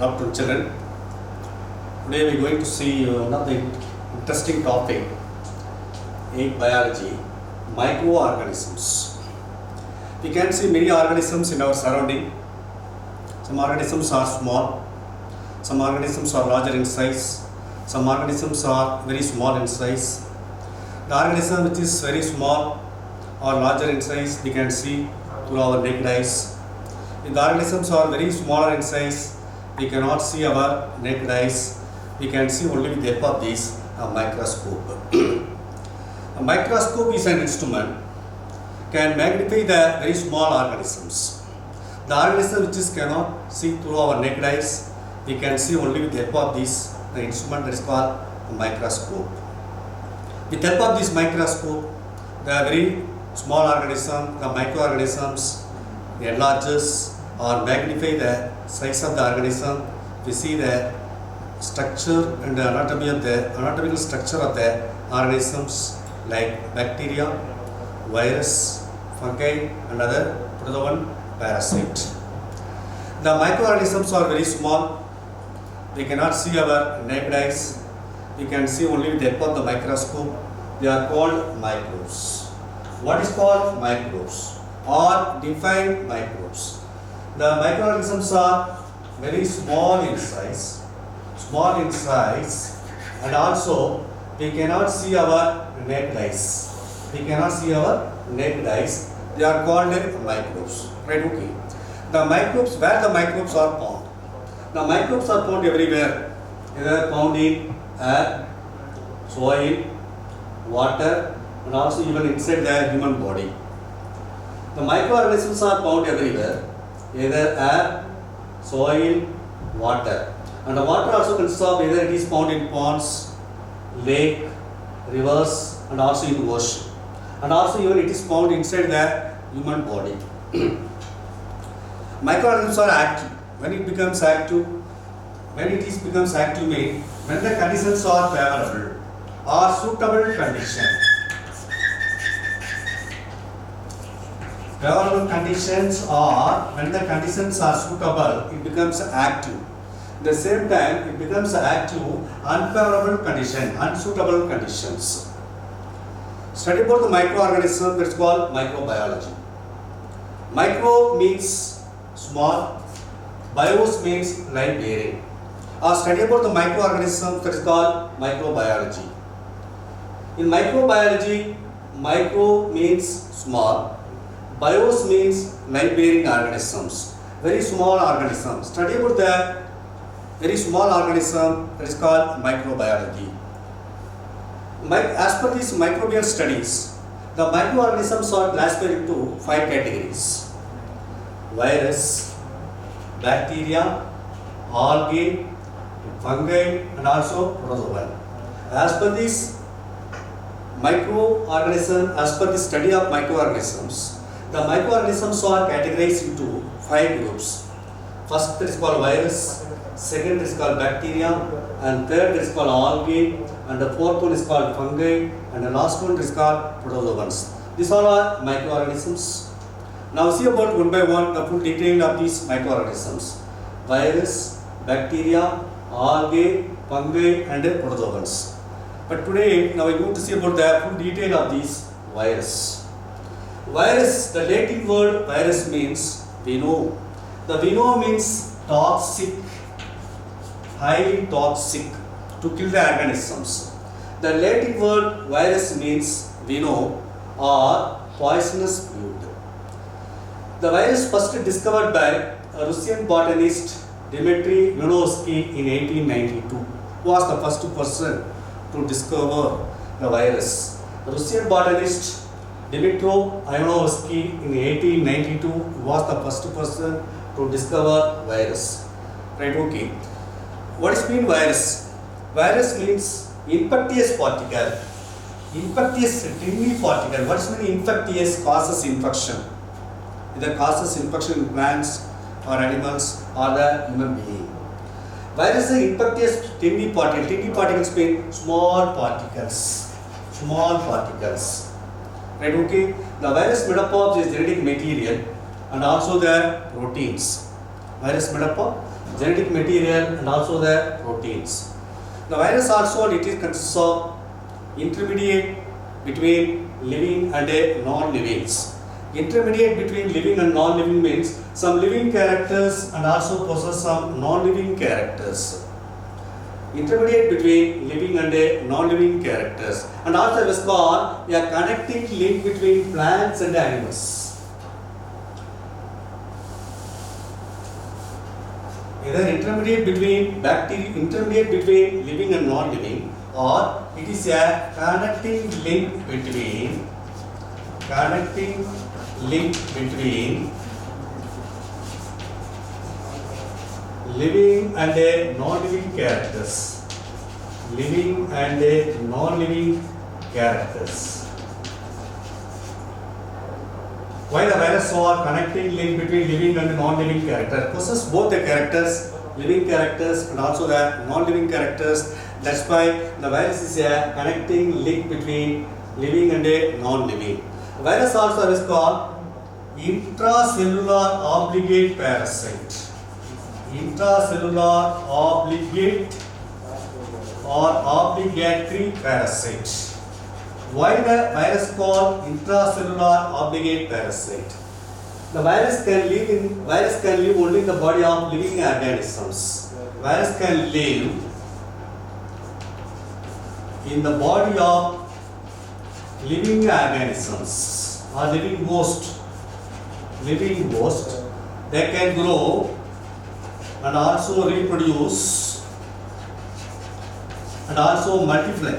Good afternoon, children. Today we are going to see one of the interesting topic in biology, microorganisms. We can see many organisms in our surrounding. Some organisms are small, some organisms are larger in size, some organisms are very small in size. The organism which is very small or larger in size, we can see through our naked eyes. If the organisms are very smaller in size, we cannot see our naked eyes. We can see only with the help of this microscope. A microscope is an instrument can magnify the very small organisms. The organism which cannot see through our naked eyes, we can see only with the help of this the instrument that is called a microscope. With the help of this microscope, the very small organism, the microorganisms, enlarges or magnify the size of the organism. We see the structure and the anatomical structure of the organisms like bacteria, virus, fungi and other protozoan parasite. The microorganisms are very small. We cannot see our naked eyes. We can see only with the help of the microscope. They are called microbes. What is called microbes or defined microbes? The microorganisms are very small in size, and also we cannot see our naked eyes. We cannot see our naked eyes. They are called microbes. Right? Okay. The microbes, where the microbes are found? The microbes are found everywhere. They are found in air, soil, water, and also even inside the human body. The microorganisms are found everywhere, either air, soil, water. And the water also consists of either it is found in ponds, lake, rivers, and also in the ocean. And also even it is found inside the human body. Microorganisms are active. When it becomes active, means when the conditions are favorable or suitable conditions. Favorable conditions are when the conditions are suitable, it becomes active. At the same time, it becomes active unfavorable condition, unsuitable conditions. Study about the microorganism that is called microbiology. Micro means small, bios means life bearing. Or study about the microorganism that is called microbiology. In microbiology, micro means small, bios means life-bearing organisms, very small organisms. Study about the very small organism that is called microbiology. As per these microbial studies, the microorganisms are classified into 5 categories: virus, bacteria, algae, fungi, and also protozoan. As per this microorganism, as per the study of microorganisms, the microorganisms are categorized into 5 groups. First is called virus, second is called bacteria, and third is called algae, and the fourth one is called fungi, and the last one is called protozoans. These all are microorganisms. Now see about one by one the full detail of these microorganisms: virus, bacteria, algae, fungi, and protozoans. But today, now we are going to see about the full detail of these virus. Virus, the Latin word virus means veno. The veno means toxic, highly toxic, to kill the organisms. The Latin word virus means veno or poisonous fluid. The virus first discovered by a Russian botanist Dmitry Ivanovsky in 1892, who was the first person to discover the virus. The Russian botanist Dmitry Ivanovsky in 1892 was the first person to discover virus. Right? Okay. What is mean virus? Virus means infectious particle. Infectious tiny particle. What is mean infectious? Causes infection. Either causes infection in plants or animals or the human being. Virus is infectious tiny particle. Tiny particles mean small particles. Small particles. Right? Okay. The virus made up of this genetic material and also the proteins. Virus made up of genetic material and also the proteins. The virus also it is consists of intermediate between living and a non-livings. Intermediate between living and non-living means some living characters and also possess some non-living characters. Intermediate between living and a non-living characters, and also is called a connecting link between plants and animals. Either intermediate between bacteria, intermediate between living and non-living, or it is a connecting link between living and a non-living characters. Living and a non-living characters. Why the virus or connecting link between living and non-living character? Possess both the characters, living characters and also the non-living characters. That's why the virus is a connecting link between living and a non-living. Virus also is called intracellular obligate parasite. Intracellular obligate or obligatory parasite. Why the virus called intracellular obligate parasite? The virus can live only in the body of living organisms. Virus can live in the body of living organisms or living host. They can grow and also reproduce and also multiply.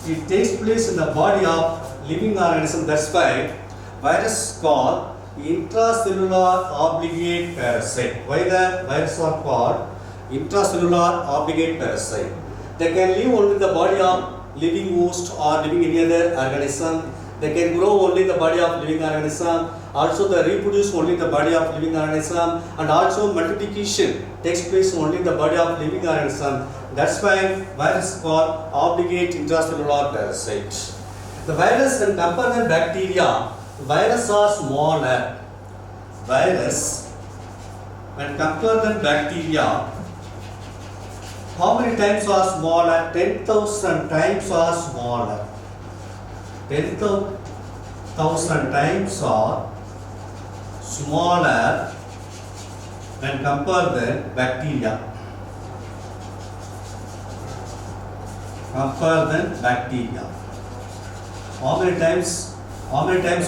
It takes place in the body of living organism. That's why virus called intracellular obligate parasite. Why the virus are called intracellular obligate parasite? They can live only in the body of living host or living any other organism. They can grow only in the body of living organism. Also they reproduce only in the body of living organism, and also multiplication takes place only in the body of living organism. That's why virus is called obligate intracellular parasite. The virus and compare than bacteria, virus are smaller. Virus and compare than bacteria, how many times are smaller? 10,000 times are smaller. 10,000 times are smaller when compared than bacteria. Compare than bacteria. How many times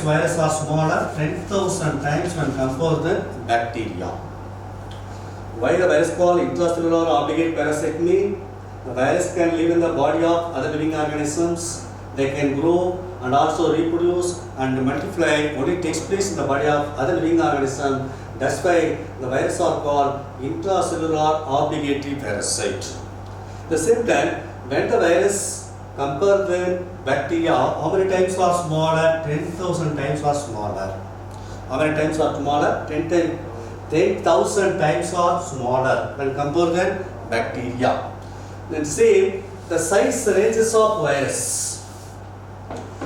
virus are smaller? 10,000 times when compared than bacteria. Why the virus called intracellular obligate parasite mean? The virus can live in the body of other living organisms. They can grow and also reproduce and multiply. Only takes place in the body of other living organisms. That's why the virus are called intracellular obligatory parasite. The same time, when the virus compare the bacteria, how many times are smaller? 10,000 times are smaller. How many times are smaller? 10,000 times are smaller when compared than bacteria. Then same, the size ranges of virus.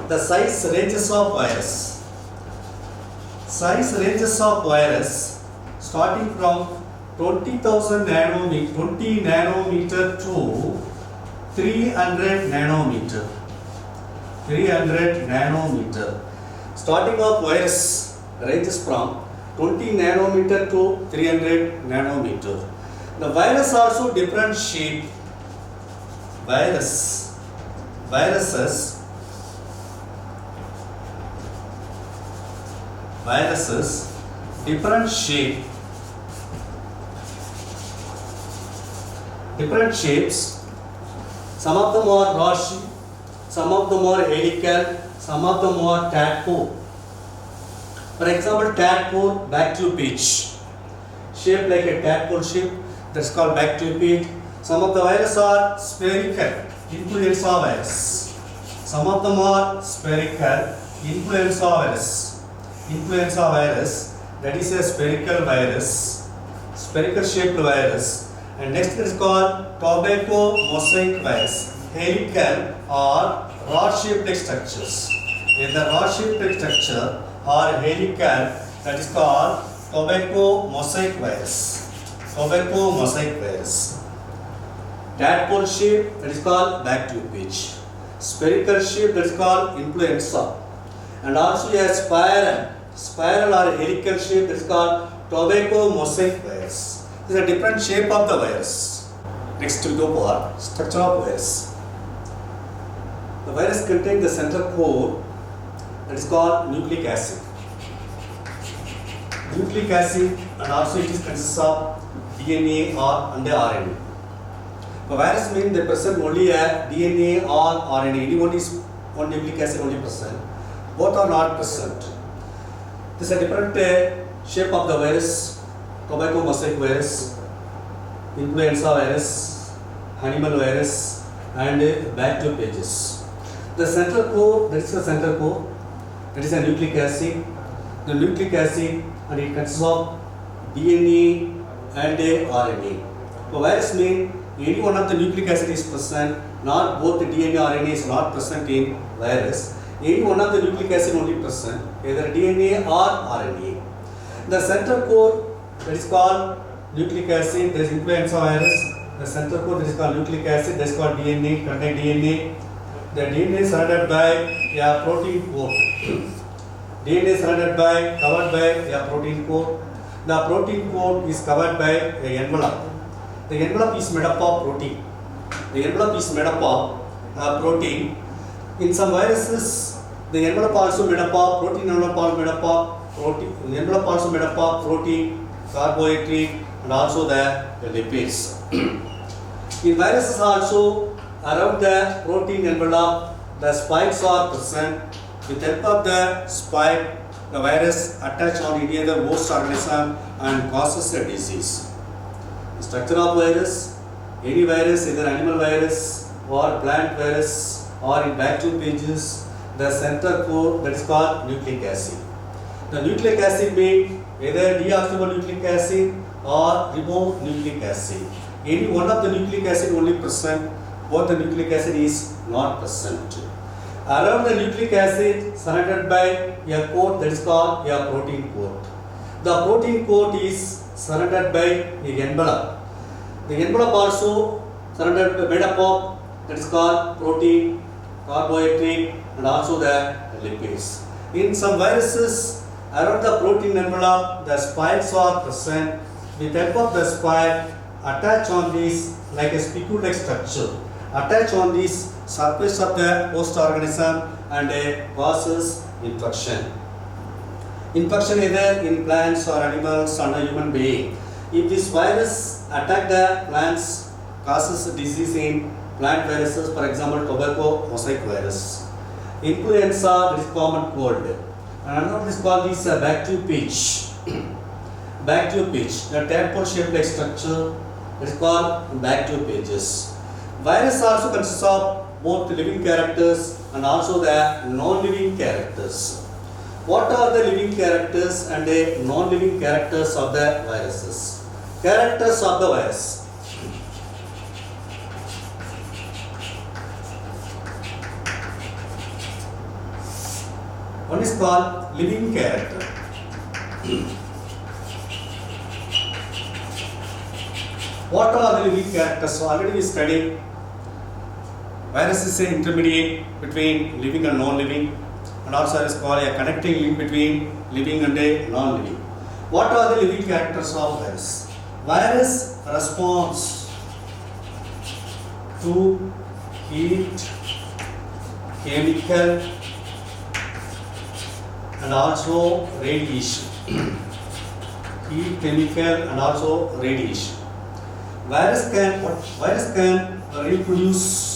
The size ranges of virus. Size ranges of virus starting from 20,000 nanometer, 20 nanometer to 300 nanometer. 300 nanometer. Starting of virus ranges from 20 nanometer to 300 nanometer. The virus also different shape. Viruses different shape, different shapes. Some of them are rod shape, some of them are helical, some of them are tadpole. For example, tadpole bacteriopage, shaped like a tadpole shape, that's called bacteriopage. Some of the viruses are spherical, influenza virus. Some of them are spherical, influenza virus. Influenza virus, that is a spherical virus, spherical shaped virus. And next is called tobacco mosaic virus, helical or rod shaped structures. In the rod shaped structure or helical, that is called tobacco mosaic virus. tobacco mosaic virus. Tadpole shape, that is called bacteriophaage. Spherical shape, that is called influenza. And also a spiral or helical shape, that is called tobacco mosaic virus. This is a different shape of the virus. Next we go for structure of virus. The virus contains the central core, that is called nucleic acid. Nucleic acid, and also it is consists of DNA and the RNA. The virus means they present only a DNA or RNA. Any one is one nucleic acid only present. Both are not present. This is a different shape of the virus: tobacco mosaic virus, influenza virus, animal virus, and bacteriophages. The central core, that is the central core, that is a nucleic acid. The nucleic acid, and it consists of DNA and RNA. So virus means any one of the nucleic acid is present, not both the DNA or RNA is not present in virus. Any one of the nucleic acid only present, either DNA or RNA. The central core, that is called nucleic acid, there is influenza virus. The central core, that is called nucleic acid, that is called DNA, contain DNA. The DNA is surrounded by a protein core. DNA is surrounded by, covered by a protein core. The protein core is covered by an envelope. The envelope is made up of protein. The envelope is made up of protein. In some viruses, the envelope also made up of protein. Envelope also made up of protein. The envelope also made up of protein, carbohydrate, and also the lipids. In viruses also, around the protein envelope, the spikes are present. With help of the spike, the virus attach on any other host organism and causes a disease. The structure of virus: any virus, either animal virus or plant virus or in bacteriophages, the center core, that is called nucleic acid. The nucleic acid means either deoxyribonucleic acid or ribonucleic acid. Any one of the nucleic acid only present, both the nucleic acid is not present. Around the nucleic acid surrounded by a coat, that is called a protein coat. The protein coat is surrounded by the envelope. The envelope also surrounded, made up of, that is called protein, carbohydrate, and also the lipids. In some viruses, around the protein envelope, the spikes are present. With help of the spike, attach on this like a spicule-like structure. Attach on this surface of the host organism and causes infection. Infection either in plants or animals or a human being. If this virus attack the plants, causes disease in plant viruses, for example tobacco mosaic virus. Influenza, that is common cold. And another is called this bacteriophage. Bacteriophage, the tadpole shaped like structure, that is called bacteriophages. Virus also consists of both living characters and also the non-living characters. What are the living characters and the non-living characters of the viruses? Characters of the virus. One is called living character. What are the living characters? So already we studied virus is an intermediate between living and non-living, and also is called a connecting link between living and a non-living. What are the living characters of virus? Virus responds to heat, chemical, and also radiation. Heat, chemical, and also radiation. Virus can reproduce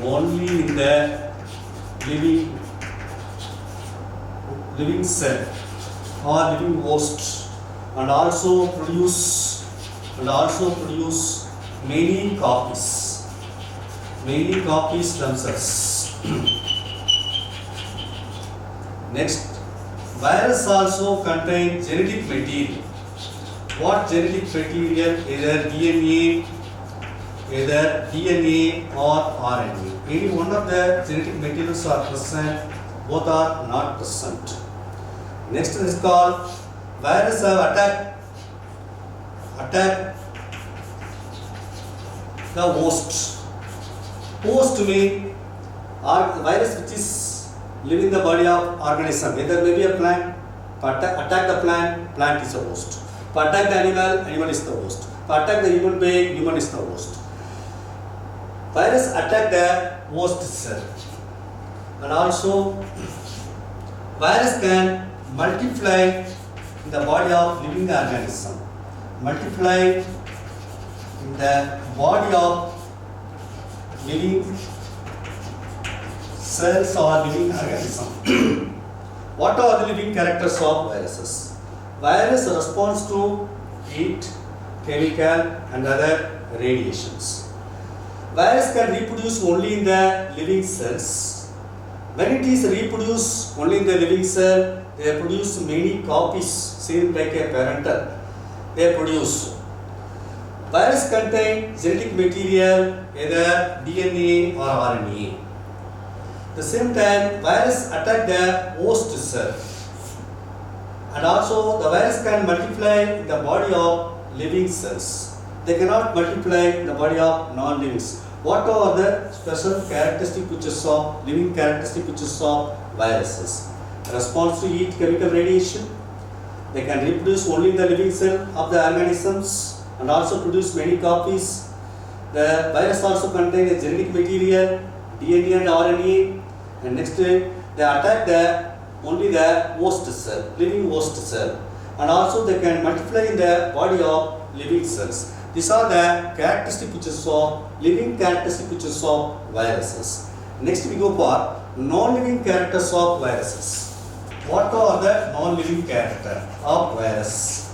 only in the living cell or living host, and also produce many copies themselves. Next, virus also contain genetic material. What genetic material? Either DNA or RNA. Any one of the genetic materials are present, both are not present. Next is called virus have attack the host. Host mean virus which is living in the body of organism. Either maybe a plant, attack the plant is the host. Attack the animal is the host. Attack the human being, human is the host. Virus attack the host cell. And also virus can multiply in the body of living organism. Multiply in the body of living cells or living organism. What are the living characters of viruses? Virus responds to heat, chemical and other radiations. Virus can reproduce only in the living cells. When it is reproduced only in the living cell, they produce many copies, same like a parental. They produce. Virus contain genetic material, either DNA or RNA. At the same time, virus attack the host cell. And also the virus can multiply in the body of living cells. They cannot multiply in the body of non-living cells. What are the special characteristic features of living characteristic features of viruses? Response to heat, chemical radiation. They can reproduce only in the living cell of the organisms and also produce many copies. The virus also contains a genetic material, DNA and RNA. And next, they attack only the host cell, living host cell. And also they can multiply in the body of living cells. These are the characteristic features of living characteristic features of viruses. Next we go for non-living characters of viruses. What are the non-living character of virus?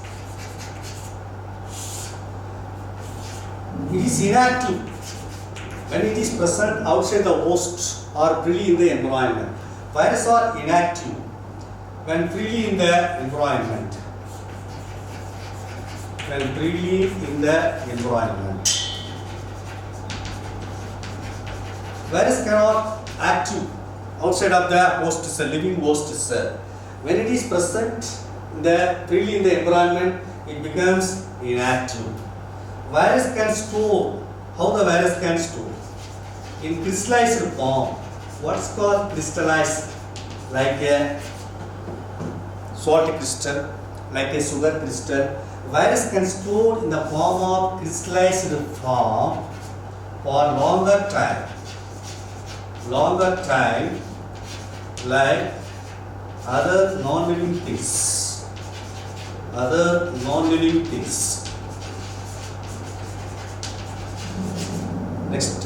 It is inactive when it is present outside the host or freely in the environment. Viruses are inactive when freely in the environment. When freely in the environment. Virus cannot active outside of the host cell, living host cell. When it is present freely in the environment, it becomes inactive. Virus can store. How the virus can store? In crystallized form. What's called crystallized? Like a salt crystal, like a sugar crystal. Virus can store in the form of crystallized form for longer time. Longer time, like other non-living things. Other non-living things. Next,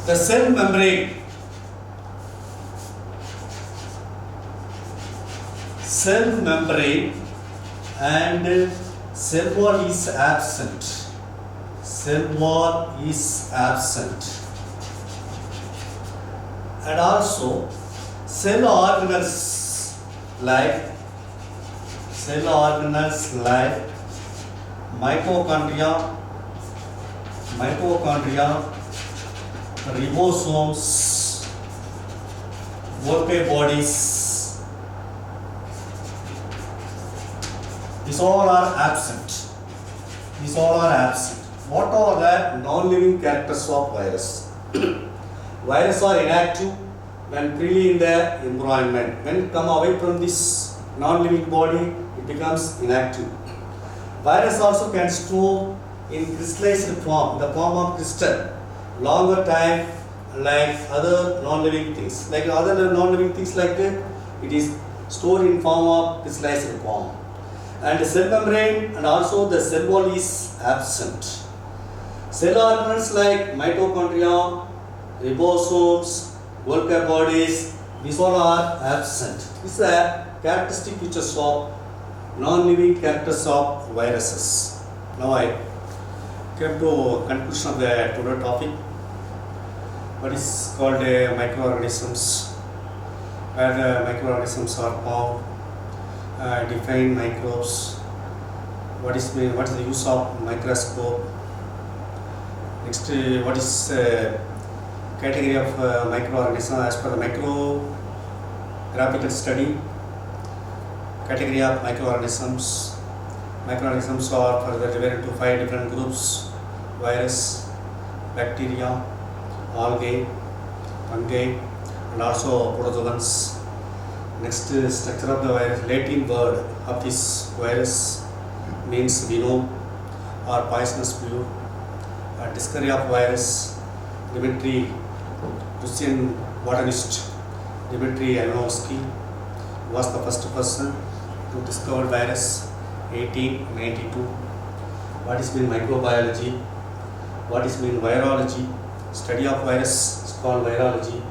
the cell membrane. Cell membrane and cell wall is absent. Cell wall is absent. And also cell organelles like mitochondria, ribosomes, Golgi bodies. These all are absent. These all are absent. What are the non-living characters of virus? Viruses are inactive when freely in the environment. When it come away from this non-living body, it becomes inactive. Virus also can store in crystallized form, the form of crystal, longer time, like other non-living things. Like other non-living things like that, it is stored in form of crystallized form. And the cell membrane and also the cell wall is absent. Cell organelles like mitochondria, ribosomes, Golgi bodies, these all are absent. These are characteristic features of non-living characters of viruses. Now I came to conclusion of the today topic. What is called microorganisms, where the microorganisms are formed, define microbes. What is the use of microscope? Next, what is category of microorganism as per the micrographical study? category of microorganisms. Microorganisms are further divided into 5 different groups: virus, bacteria, algae, fungi, and also protozoans. Next, structure of the virus. Latin word of this virus means venom or poisonous fluid. Discovery of virus. Dmitry, Russian botanist Dmitry Ivanovsky was the first person to discover virus, 1892. What is mean microbiology? What is mean virology? Study of virus is called virology.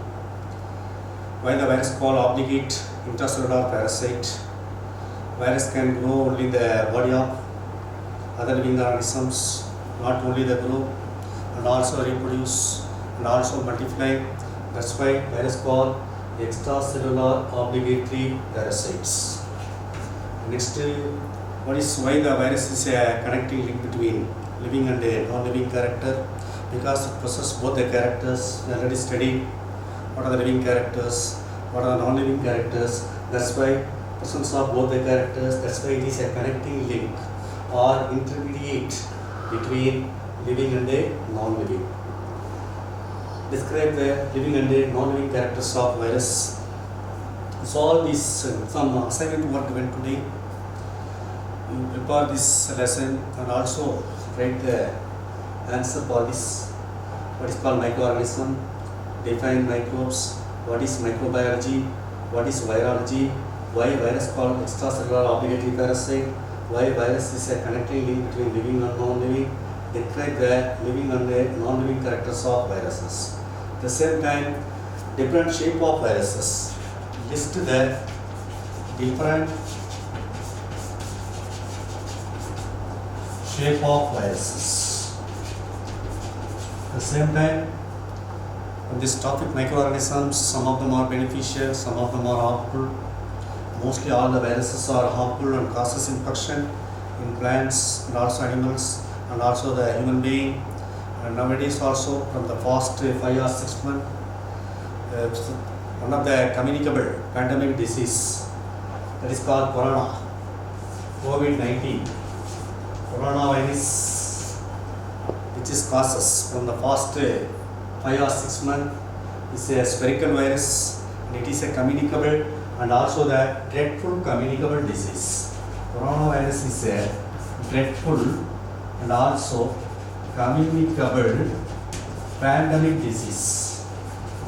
Why the virus called obligate intracellular parasite? Virus can grow only in the body of other living organisms, not only the grow, and also reproduce and also multiply. That's why virus called extracellular obligatory parasites. Next, what is why the virus is a connecting link between living and a non-living character? Because it possesses both the characters. We already studied what are the living characters, what are the non-living characters. That's why presence of both the characters. That's why it is a connecting link or intermediate between living and a non-living. Describe the living and the non-living characters of virus. So all these some assignment work given today. You prepare this lesson and also write the answer for this. What is called microorganism? Define microbes. What is microbiology? What is virology? Why virus called extracellular obligatory parasite? Why virus is a connecting link between living and non-living? Describe the living and the non-living characters of viruses. At the same time, different shape of viruses. List the different shape of viruses. At the same time, on this topic microorganisms, some of them are beneficial, some of them are harmful. Mostly all the viruses are harmful and causes infection in plants and also animals and also the human being. And nowadays also from the past 5 or 6 months, one of the communicable pandemic disease that is called corona, COVID-19, coronavirus, which is causes from the past 5 or 6 months, is a spherical virus and it is a communicable and also the dreadful communicable disease. Coronavirus is a dreadful and also communicable pandemic disease.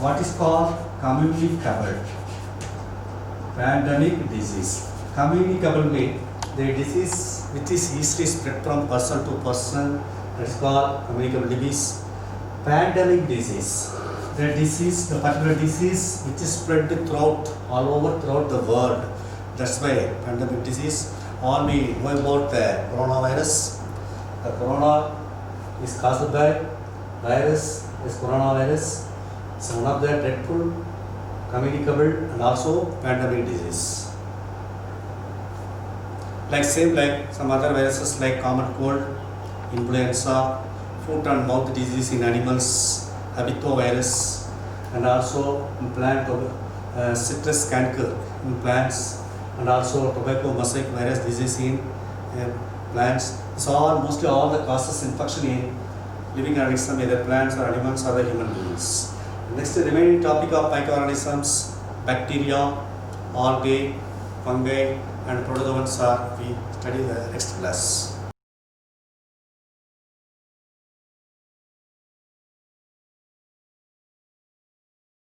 What is called communicable pandemic disease? Communicable means the disease which is easily spread from person to person. That is called communicable disease. Pandemic disease. The disease, the particular disease which is spread throughout the world. That's why pandemic disease. All we know about the coronavirus. The corona is caused by virus, is coronavirus. It's one of the dreadful, communicable and also pandemic disease. Like some other viruses like common cold, influenza, foot and mouth disease in animals, habitovirus, and also in plant citrus canker in plants, and also tobacco mosaic virus disease in plants. So mostly all the causes infection in living organisms, either plants or animals or the human beings. Next, the remaining topic of microorganisms, bacteria, algae, fungi, and protozoans are we study the next class.